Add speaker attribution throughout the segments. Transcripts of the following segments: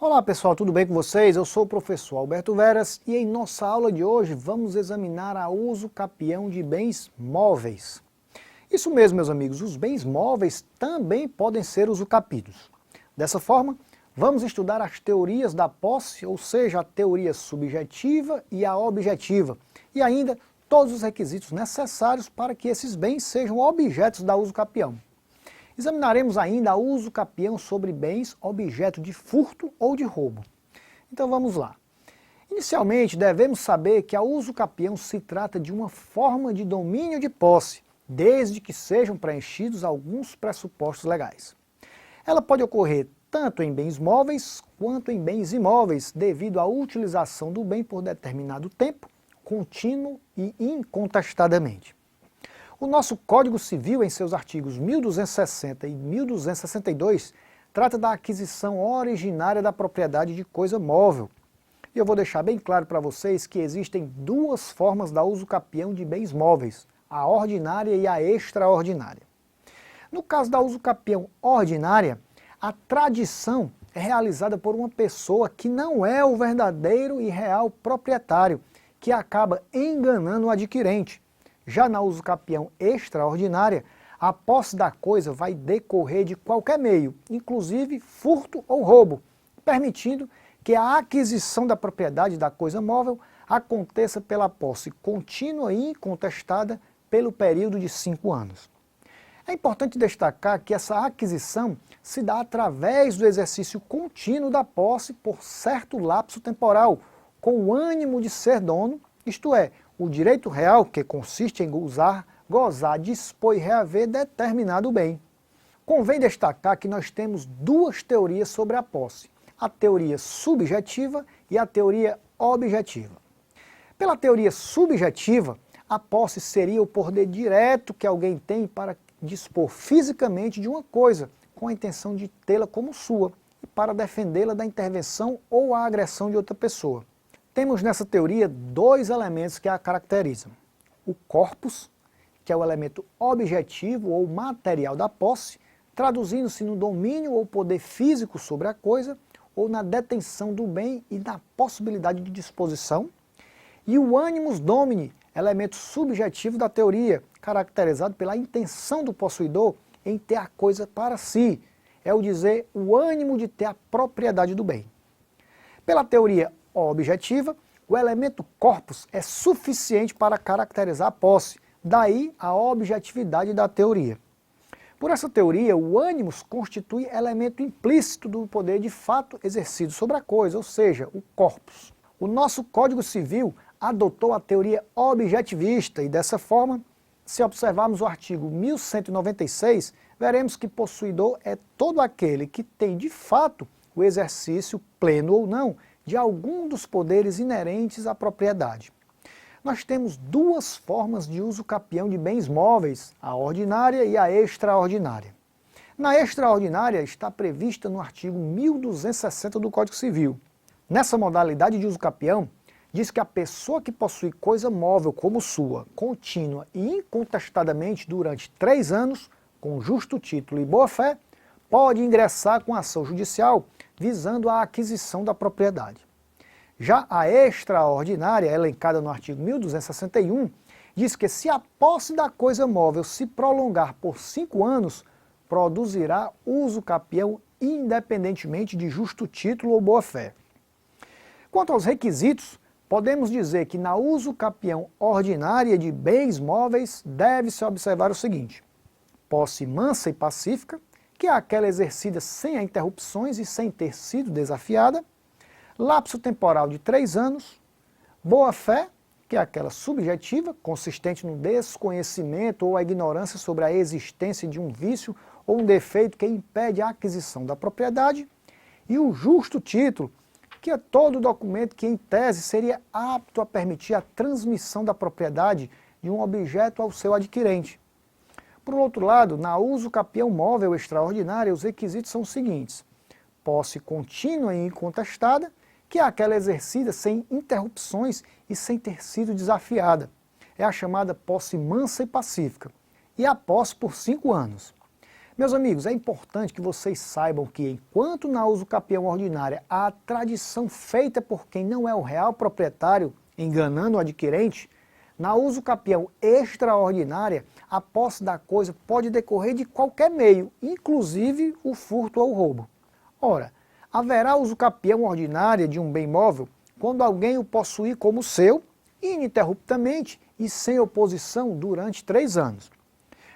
Speaker 1: Olá pessoal, tudo bem com vocês? Eu sou o professor Alberto Veras e em nossa aula de hoje vamos examinar a uso capião de bens móveis. Isso mesmo, meus amigos, os bens móveis também podem ser usucapidos. Dessa forma, vamos estudar as teorias da posse, ou seja, a teoria subjetiva e a objetiva, e ainda todos os requisitos necessários para que esses bens sejam objetos da uso capião. Examinaremos ainda a uso capião sobre bens objeto de furto ou de roubo. Então vamos lá. Inicialmente devemos saber que a uso capião se trata de uma forma de domínio de posse, desde que sejam preenchidos alguns pressupostos legais. Ela pode ocorrer tanto em bens móveis quanto em bens imóveis, devido à utilização do bem por determinado tempo, contínuo e incontestadamente. O nosso Código Civil, em seus artigos 1260 e 1262, trata da aquisição originária da propriedade de coisa móvel. E eu vou deixar bem claro para vocês que existem duas formas da uso capião de bens móveis, a ordinária e a extraordinária. No caso da uso capião ordinária, a tradição é realizada por uma pessoa que não é o verdadeiro e real proprietário, que acaba enganando o adquirente. Já na uso capião extraordinária, a posse da coisa vai decorrer de qualquer meio, inclusive furto ou roubo, permitindo que a aquisição da propriedade da coisa móvel aconteça pela posse contínua e incontestada pelo período de 5 anos. É importante destacar que essa aquisição se dá através do exercício contínuo da posse por certo lapso temporal, com o ânimo de ser dono, isto é, o direito real, que consiste em gozar, dispor e reaver determinado bem. Convém destacar que nós temos duas teorias sobre a posse, a teoria subjetiva e a teoria objetiva. Pela teoria subjetiva, a posse seria o poder direto que alguém tem para dispor fisicamente de uma coisa, com a intenção de tê-la como sua, e para defendê-la da intervenção ou a agressão de outra pessoa. Temos nessa teoria dois elementos que a caracterizam. O corpus, que é o elemento objetivo ou material da posse, traduzindo-se no domínio ou poder físico sobre a coisa, ou na detenção do bem e na possibilidade de disposição. E o animus domini, elemento subjetivo da teoria, caracterizado pela intenção do possuidor em ter a coisa para si, é o dizer, o ânimo de ter a propriedade do bem. Pela teoria objetiva, o elemento corpus é suficiente para caracterizar a posse, daí a objetividade da teoria. Por essa teoria, o animus constitui elemento implícito do poder de fato exercido sobre a coisa, ou seja, o corpus. O nosso Código Civil adotou a teoria objetivista e dessa forma, se observarmos o artigo 1196, veremos que possuidor é todo aquele que tem de fato o exercício pleno ou não de algum dos poderes inerentes à propriedade. Nós temos duas formas de uso capião de bens móveis, a ordinária e a extraordinária. Na extraordinária está prevista no artigo 1260 do Código Civil. Nessa modalidade de uso capião, diz que a pessoa que possui coisa móvel como sua, contínua e incontestadamente durante 3 anos, com justo título e boa-fé, pode ingressar com ação judicial visando a aquisição da propriedade. Já a extraordinária, elencada no artigo 1261, diz que se a posse da coisa móvel se prolongar por 5 anos, produzirá uso capião independentemente de justo título ou boa-fé. Quanto aos requisitos, podemos dizer que na uso capião ordinária de bens móveis deve-se observar o seguinte: posse mansa e pacífica, que é aquela exercida sem interrupções e sem ter sido desafiada, lapso temporal de 3 anos, boa-fé, que é aquela subjetiva, consistente no desconhecimento ou a ignorância sobre a existência de um vício ou um defeito que impede a aquisição da propriedade, e o justo título, que é todo documento que, em tese, seria apto a permitir a transmissão da propriedade de um objeto ao seu adquirente. Por outro lado, na uso capião móvel extraordinária, os requisitos são os seguintes: posse contínua e incontestada, que é aquela exercida sem interrupções e sem ter sido desafiada. É a chamada posse mansa e pacífica. E a posse por 5 anos. Meus amigos, é importante que vocês saibam que, enquanto na uso capião ordinária há a tradição feita por quem não é o real proprietário, enganando o adquirente, na uso capião extraordinária, a posse da coisa pode decorrer de qualquer meio, inclusive o furto ou o roubo. Ora, haverá uso capião ordinária de um bem móvel quando alguém o possuir como seu, ininterruptamente e sem oposição durante 3 anos.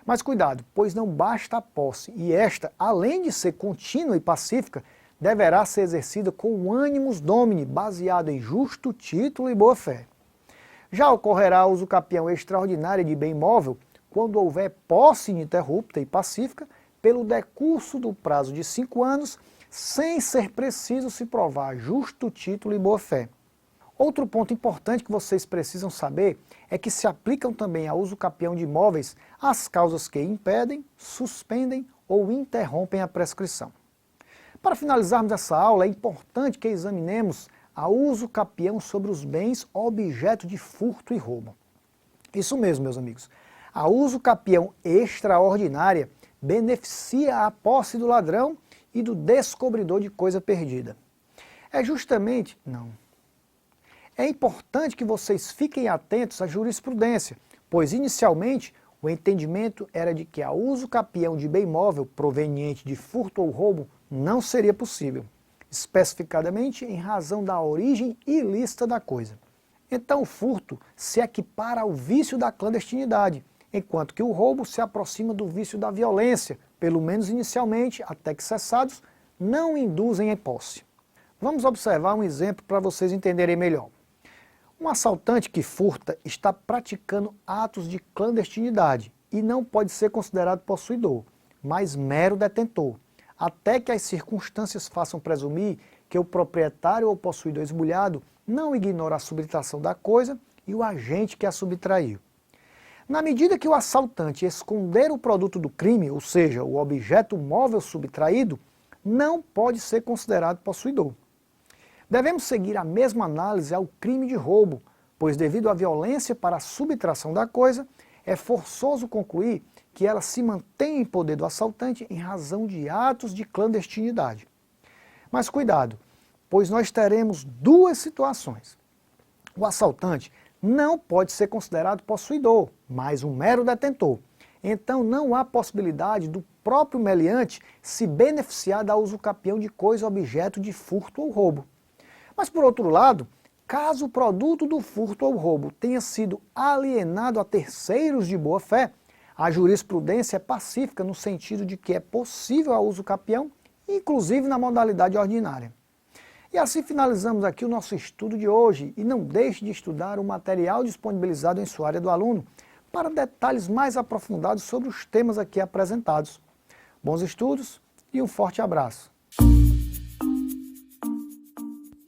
Speaker 1: Mas cuidado, pois não basta a posse, e esta, além de ser contínua e pacífica, deverá ser exercida com animus domini, baseado em justo título e boa-fé. Já ocorrerá uso capião extraordinário de bem móvel quando houver posse ininterrupta e pacífica pelo decurso do prazo de 5 anos, sem ser preciso se provar justo título e boa-fé. Outro ponto importante que vocês precisam saber é que se aplicam também ao uso capião de imóveis as causas que impedem, suspendem ou interrompem a prescrição. Para finalizarmos essa aula, é importante que examinemos a uso capião sobre os bens objeto de furto e roubo. Isso mesmo, meus amigos. A uso capião extraordinária beneficia a posse do ladrão e do descobridor de coisa perdida. É importante que vocês fiquem atentos à jurisprudência, pois inicialmente o entendimento era de que a uso capião de bem móvel proveniente de furto ou roubo não seria possível, especificadamente em razão da origem ilícita da coisa. Então o furto se equipara ao vício da clandestinidade, enquanto que o roubo se aproxima do vício da violência, pelo menos inicialmente, até que cessados, não induzem em posse. Vamos observar um exemplo para vocês entenderem melhor. Um assaltante que furta está praticando atos de clandestinidade e não pode ser considerado possuidor, mas mero detentor, até que as circunstâncias façam presumir que o proprietário ou possuidor esbulhado não ignora a subtração da coisa e o agente que a subtraiu. Na medida que o assaltante esconder o produto do crime, ou seja, o objeto móvel subtraído, não pode ser considerado possuidor. Devemos seguir a mesma análise ao crime de roubo, pois devido à violência para a subtração da coisa, é forçoso concluir que ela se mantém em poder do assaltante em razão de atos de clandestinidade. Mas cuidado, pois nós teremos 2 situações. O assaltante não pode ser considerado possuidor, mas um mero detentor. Então não há possibilidade do próprio meliante se beneficiar da uso capião de coisa objeto de furto ou roubo. Mas por outro lado, caso o produto do furto ou roubo tenha sido alienado a terceiros de boa fé, a jurisprudência é pacífica no sentido de que é possível a uso capião, inclusive na modalidade ordinária. E assim finalizamos aqui o nosso estudo de hoje, e não deixe de estudar o material disponibilizado em sua área do aluno para detalhes mais aprofundados sobre os temas aqui apresentados. Bons estudos e um forte abraço!